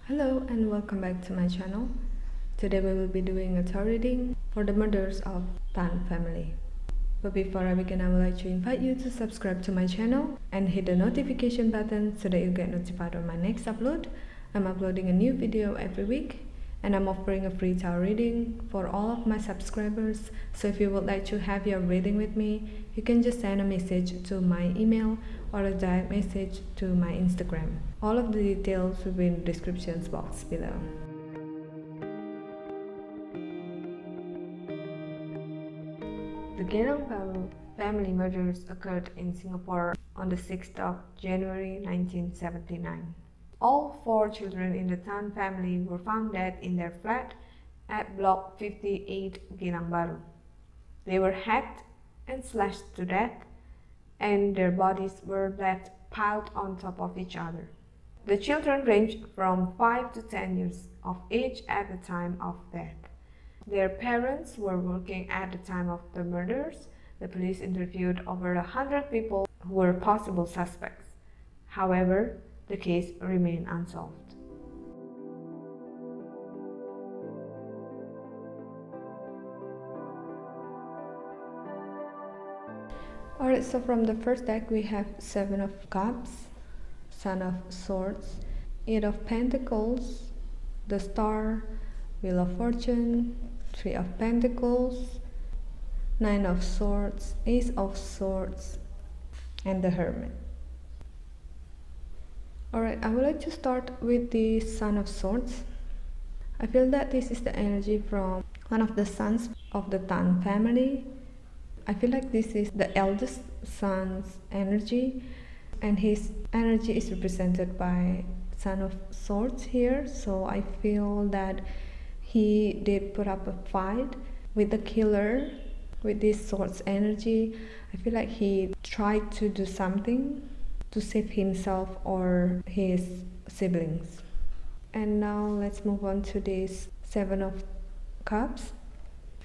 Hello and welcome back to my channel. Today we will be doing a tarot reading for the murders of Tan family. But before I begin, I would like to invite you to subscribe to my channel and hit the notification button so that you get notified on my next upload. I'm uploading a new video every week and I'm offering a free tarot reading for all of my subscribers. So if you would like to have your reading with me, you can just send a message to my email or a direct message to my Instagram. All of the details will be in the description box below. The Geylang Bahru family murders occurred in Singapore on the 6th of January 1979. All four children in the Tan family were found dead in their flat at Block 58 Geylang Bahru. They were hacked and slashed to death, and their bodies were left piled on top of each other. The children ranged from 5 to 10 years of age at the time of death. Their parents were working at the time of the murders. The police interviewed over 100 people who were possible suspects. However, the case remained unsolved. Alright, so from the first deck we have 7 of Cups, Son of Swords, 8 of Pentacles, the Star, Wheel of Fortune, 3 of Pentacles, 9 of Swords, Ace of Swords, and the Hermit. Alright, I would like to start with the Son of Swords. I feel that this is the energy from one of the sons of the Tan family. I feel like this is the eldest son's energy, and his energy is represented by Son of Swords here. So I feel that he did put up a fight with the killer with this swords energy. I feel like he tried to do something to save himself or his siblings. And now let's move on to this 7 of Cups.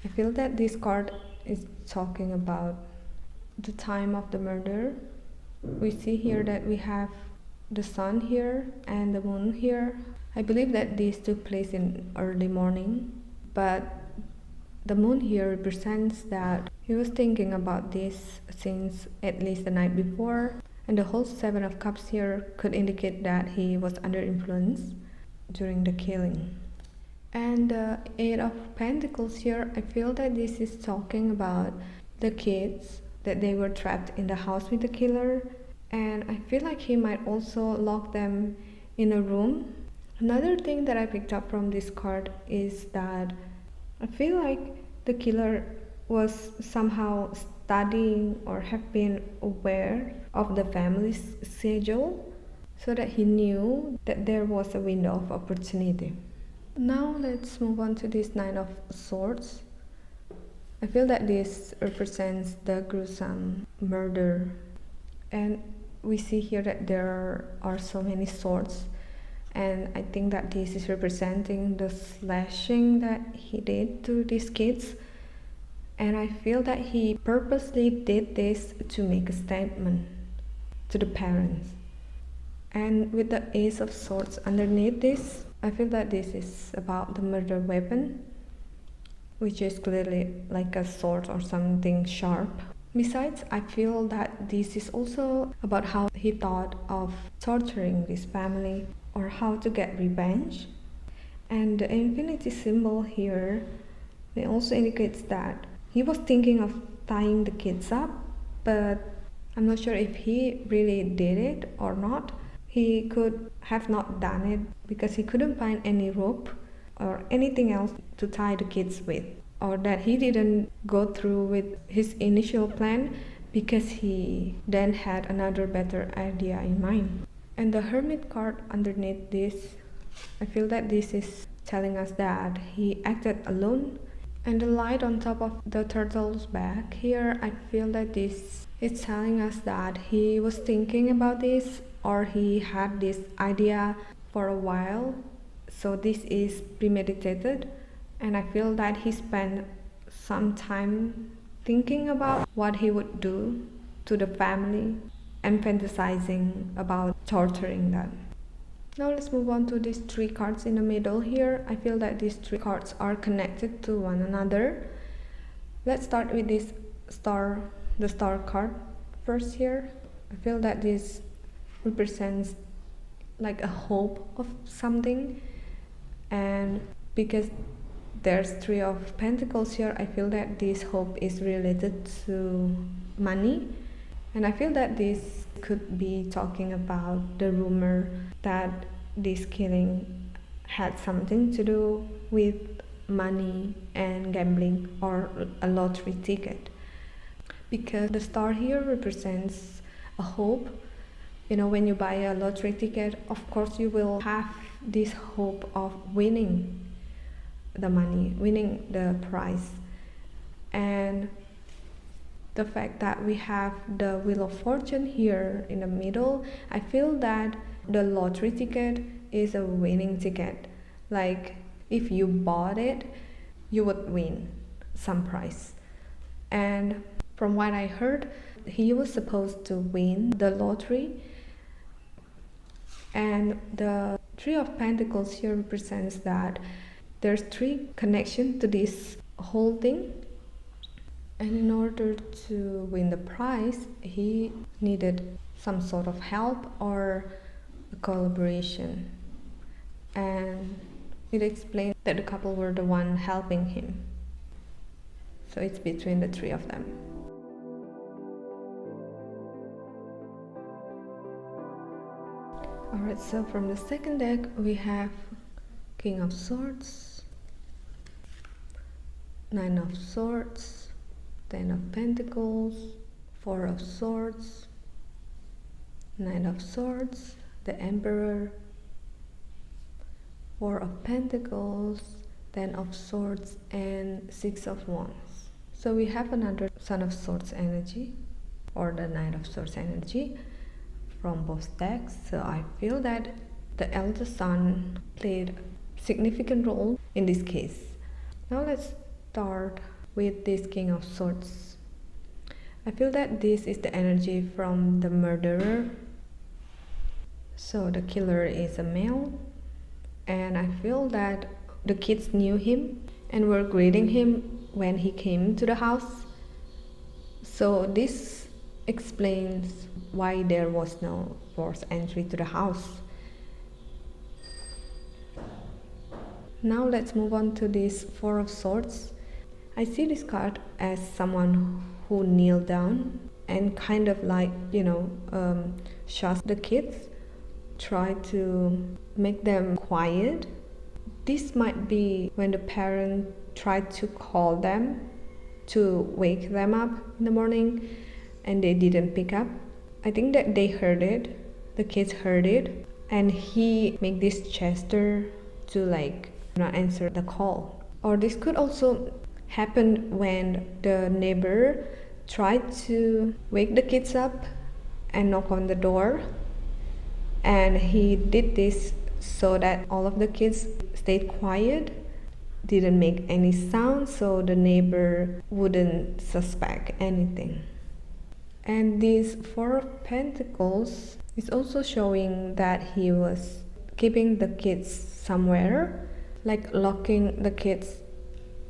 I feel that this card is talking about the time of the murder. We see here that we have the sun here and the moon here. I believe that this took place in early morning, but the moon here represents that he was thinking about this since at least the night before, and the whole 7 of Cups here could indicate that he was under influence during the killing. And the 8 of Pentacles here, I feel that this is talking about the kids, that they were trapped in the house with the killer, and I feel like he might also lock them in a room. Another thing that I picked up from this card is that I feel like the killer was somehow studying or have been aware of the family's schedule so that he knew that there was a window of opportunity. Now let's move on to this 9 of Swords. I feel that this represents the gruesome murder, and we see here that there are so many swords, and I think that this is representing the slashing that he did to these kids, and I feel that he purposely did this to make a statement to the parents. And with the Ace of Swords underneath this, I feel that this is about the murder weapon, which is clearly like a sword or something sharp. Besides, I feel that this is also about how he thought of torturing this family or how to get revenge. And the infinity symbol here, it also indicates that he was thinking of tying the kids up, but I'm not sure if he really did it or not. He could have not done it because he couldn't find any rope or anything else to tie the kids with, or that he didn't go through with his initial plan because he then had another better idea in mind. And the Hermit card underneath this, I feel that this is telling us that he acted alone. And the light on top of the turtle's back here, I feel that this is telling us that he was thinking about this, or he had this idea for a while. So this is premeditated, and I feel that he spent some time thinking about what he would do to the family and fantasizing about torturing them. Now let's move on to these three cards in the middle here. I feel that these three cards are connected to one another. Let's start with this star, the star card first here. I feel that this represents like a hope of something, and because there's three of pentacles here, I feel that this hope is related to money. And I feel that this could be talking about the rumor that this killing had something to do with money and gambling or a lottery ticket. Because the star here represents a hope. You know, when you buy a lottery ticket, of course you will have this hope of winning the money, winning the prize. And the fact that we have the Wheel of Fortune here in the middle, I feel that the lottery ticket is a winning ticket. Like if you bought it, you would win some prize. And from what I heard, he was supposed to win the lottery. And the Three of Pentacles here represents that there's three connection to this whole thing. And in order to win the prize, he needed some sort of help or a collaboration. And it explains that the couple were the one helping him. So it's between the three of them. Alright, so from the second deck we have King of Swords, Nine of Swords, Ten of Pentacles, Four of Swords, Nine of Swords, the Emperor, Four of Pentacles, Ten of Swords, and Six of Wands. So we have another Son of Swords energy or the Knight of Swords energy from both decks. So I feel that the eldest son played a significant role in this case. Now let's start with this King of Swords. I feel that this is the energy from the murderer. So the killer is a male, and I feel that the kids knew him and were greeting him when he came to the house. So this explains why there was no forced entry to the house. Now let's move on to this Four of Swords. I see this card as someone who kneeled down and kind of like, shuts the kids, try to make them quiet. This might be when the parent tried to call them to wake them up in the morning and they didn't pick up. I think that they heard it, the kids heard it, and he made this gesture to answer the call. Or this could also happen when the neighbor tried to wake the kids up and knock on the door, and he did this so that all of the kids stayed quiet, didn't make any sound, so the neighbor wouldn't suspect anything. And this Four of Pentacles is also showing that he was keeping the kids somewhere, like locking the kids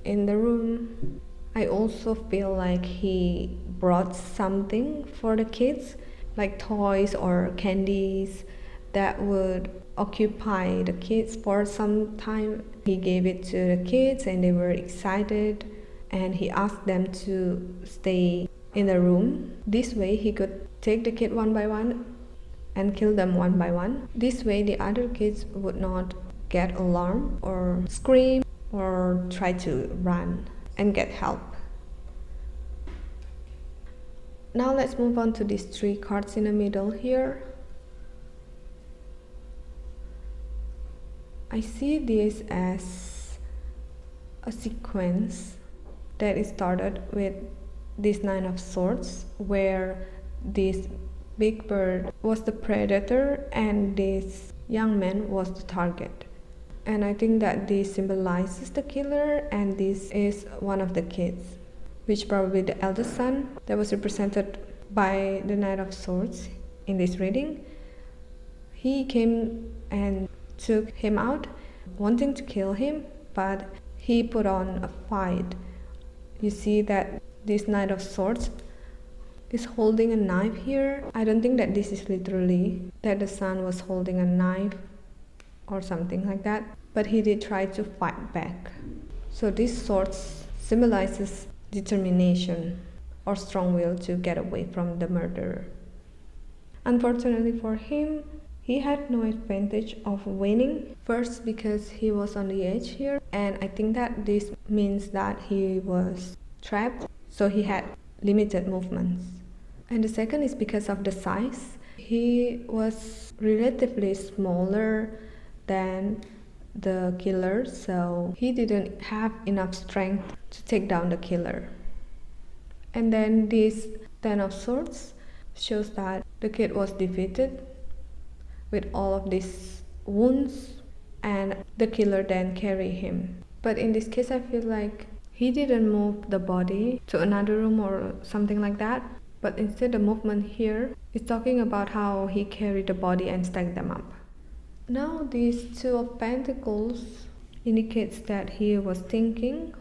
in the room. I also feel like he brought something for the kids, like toys or candies that would occupy the kids for some time. He gave it to the kids and they were excited, and he asked them to stay in the room. This way he could take the kid one by one and kill them one by one. This way the other kids would not get alarmed or scream or try to run and get help. Now let's move on to these three cards in the middle here. I see this as a sequence that is started with this Nine of Swords, where this big bird was the predator and this young man was the target. And I think that this symbolizes the killer, and this is one of the kids, which probably the eldest son that was represented by the Knight of Swords in this reading. He came and took him out, wanting to kill him, but he put on a fight. You see that this Knight of Swords is holding a knife here. I don't think that this is literally that the son was holding a knife or something like that, but he did try to fight back. So this sword symbolizes determination or strong will to get away from the murderer. Unfortunately for him, he had no advantage of winning. First, because he was on the edge here, and I think that this means that he was trapped, so he had limited movements. And the second is because of the size. He was relatively smaller than the killer, so he didn't have enough strength to take down the killer. And then this Ten of Swords shows that the kid was defeated with all of these wounds, and the killer then carried him. But in this case, I feel like he didn't move the body to another room or something like that, but instead the movement here is talking about how he carried the body and stacked them up. Now this Two of Pentacles indicates that he was thinking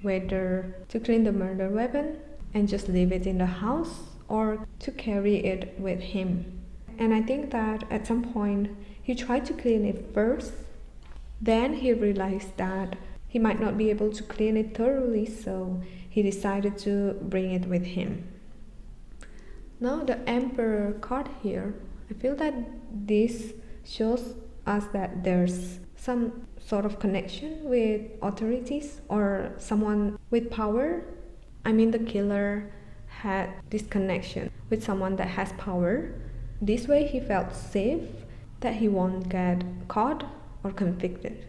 whether to clean the murder weapon and just leave it in the house or to carry it with him. And I think that at some point he tried to clean it first, then he realized that he might not be able to clean it thoroughly, so he decided to bring it with him. Now the Emperor card here, I feel that this shows us that there's some sort of connection with authorities or someone with power. I mean, the killer had this connection with someone that has power. This way he felt safe that he won't get caught or convicted.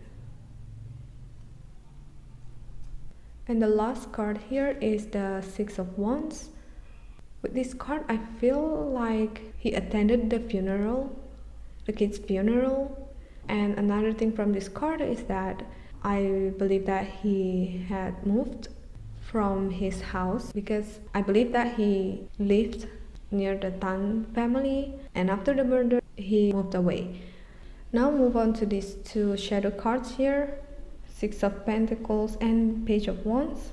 And the last card here is the Six of Wands. With this card, I feel like he attended the funeral, the kid's funeral. And another thing from this card is that I believe that he had moved from his house, because I believe that he lived near the Tan family, and after the murder he moved away. Now move on to these two shadow cards here, Six of Pentacles and Page of Wands.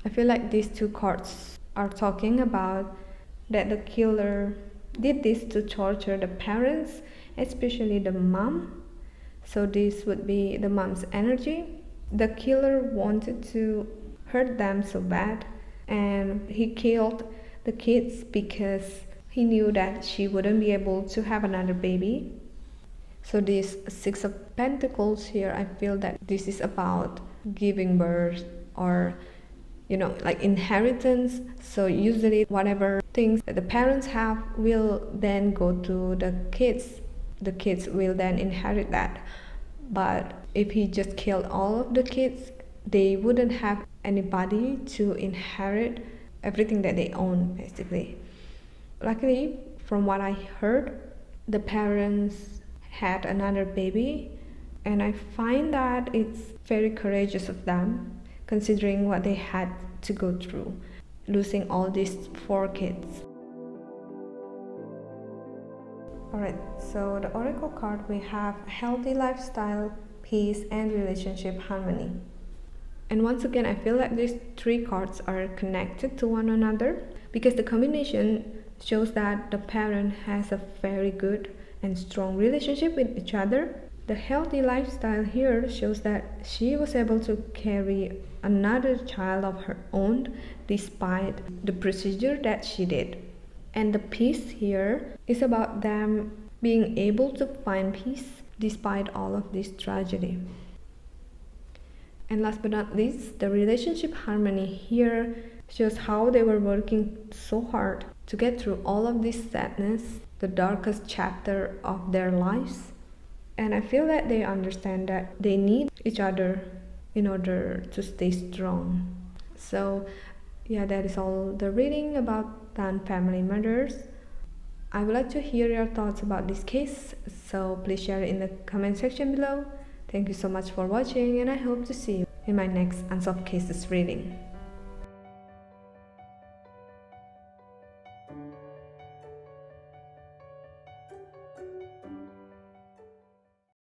I feel like these two cards are talking about that the killer did this to torture the parents, especially the mom. So this would be the mom's energy. The killer wanted to hurt them so bad, and he killed the kids because he knew that she wouldn't be able to have another baby. So this Six of Pentacles here, I feel that this is about giving birth or like inheritance. So usually whatever things that the parents have will then go to the kids. The kids will then inherit that. But if he just killed all of the kids, they wouldn't have anybody to inherit everything that they own, basically. Luckily, from what I heard, the parents had another baby, and I find that it's very courageous of them, considering what they had to go through, losing all these 4 kids. Alright, so the oracle card, we have healthy lifestyle, peace, and relationship harmony. And once again, I feel like these 3 cards are connected to one another, because the combination shows that the parent has a very good and strong relationship with each other. The healthy lifestyle here shows that she was able to carry another child of her own despite the procedure that she did. And the peace here is about them being able to find peace despite all of this tragedy. And last but not least, the relationship harmony here shows how they were working so hard to get through all of this sadness, the darkest chapter of their lives. And I feel that they understand that they need each other in order to stay strong. So yeah, that is all the reading about Tan family murders. I would like to hear your thoughts about this case, so please share it in the comment section below. Thank you so much for watching, and I hope to see you in my next Unsolved Cases reading.